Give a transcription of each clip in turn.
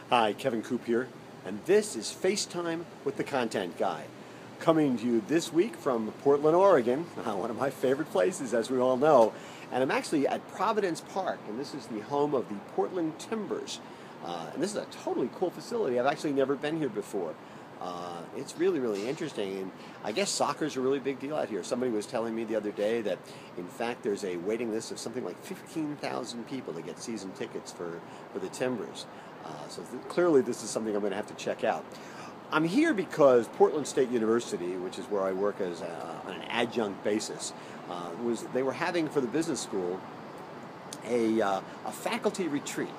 Hi, Kevin Coop here, and this is FaceTime with the Content Guy. Coming to you this week from Portland, Oregon, one of my favorite places, as we all know. And I'm actually at Providence Park, and this is the home of the Portland Timbers. And this is a totally cool facility. I've actually never been here before. It's really, really interesting, and I guess soccer's a really big deal out here. Somebody was telling me the other day that, in fact, there's a waiting list of something like 15,000 people to get season tickets for the Timbers. Clearly this is something I'm going to have to check out. I'm here because Portland State University, which is where I work as on an adjunct basis, they were having for the business school a faculty retreat.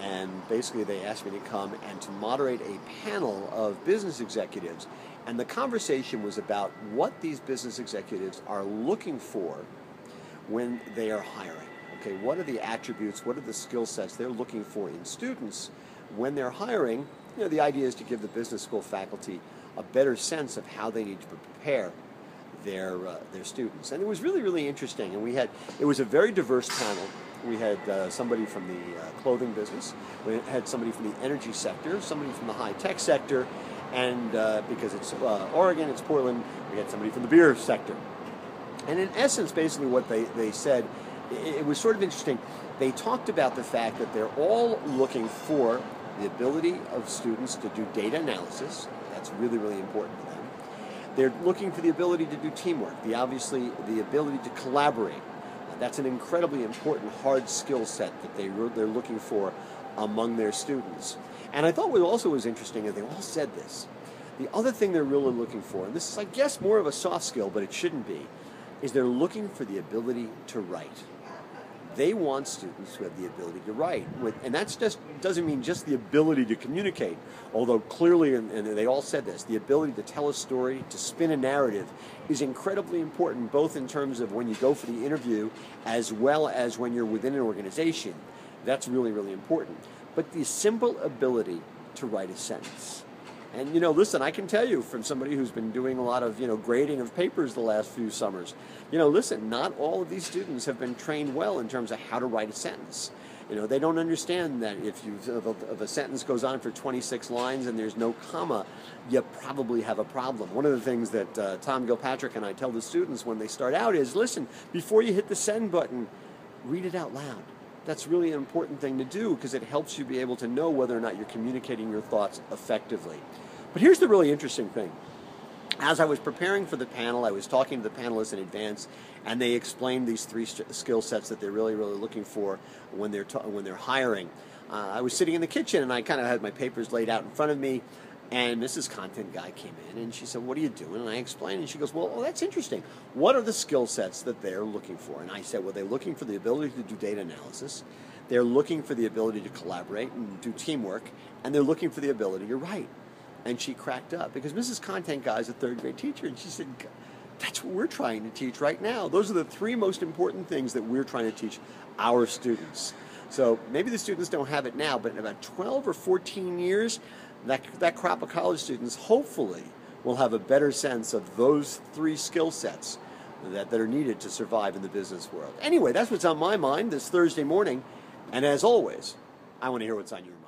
And basically they asked me to come and to moderate a panel of business executives. And the conversation was about what these business executives are looking for when they are hiring. Okay, what are the attributes, what are the skill sets they're looking for in students when they're hiring? You know, the idea is to give the business school faculty a better sense of how they need to prepare their students. And it was really, really interesting. And it was a very diverse panel. We had somebody from the clothing business, we had somebody from the energy sector, somebody from the high-tech sector, and because it's Oregon, it's Portland, we had somebody from the beer sector. And in essence, basically what they said, it was sort of interesting. They talked about the fact that they're all looking for the ability of students to do data analysis. That's really, really important to them. They're looking for the ability to do teamwork, obviously the ability to collaborate. That's an incredibly important hard skill set that they're looking for among their students. And I thought what also was interesting is they all said this. The other thing they're really looking for, and this is, I guess, more of a soft skill, but it shouldn't be, is they're looking for the ability to write. They want students who have the ability to write. And that just doesn't mean just the ability to communicate, although clearly, and they all said this, the ability to tell a story, to spin a narrative is incredibly important, both in terms of when you go for the interview as well as when you're within an organization. That's really, really important. But the simple ability to write a sentence. And, listen, I can tell you from somebody who's been doing a lot of, grading of papers the last few summers, listen, not all of these students have been trained well in terms of how to write a sentence. They don't understand that if a sentence goes on for 26 lines and there's no comma, you probably have a problem. One of the things that Tom Gilpatrick and I tell the students when they start out is, listen, before you hit the send button, read it out loud. That's really an important thing to do because it helps you be able to know whether or not you're communicating your thoughts effectively. But here's the really interesting thing. As I was preparing for the panel, I was talking to the panelists in advance, and they explained these three skill sets that they're really, really looking for when they're hiring. I was sitting in the kitchen, and I kind of had my papers laid out in front of me, and Mrs. Content Guy came in, and she said, "What are you doing?" And I explained, and she goes, "Well, that's interesting. What are the skill sets that they're looking for?" And I said, "Well, they're looking for the ability to do data analysis. They're looking for the ability to collaborate and do teamwork, and they're looking for the ability to write." And she cracked up because Mrs. Content Guy is a third-grade teacher, and she said, "That's what we're trying to teach right now. Those are the three most important things that we're trying to teach our students." So maybe the students don't have it now, but in about 12 or 14 years, that crop of college students hopefully will have a better sense of those three skill sets that are needed to survive in the business world. Anyway, that's what's on my mind this Thursday morning. And as always, I want to hear what's on your mind.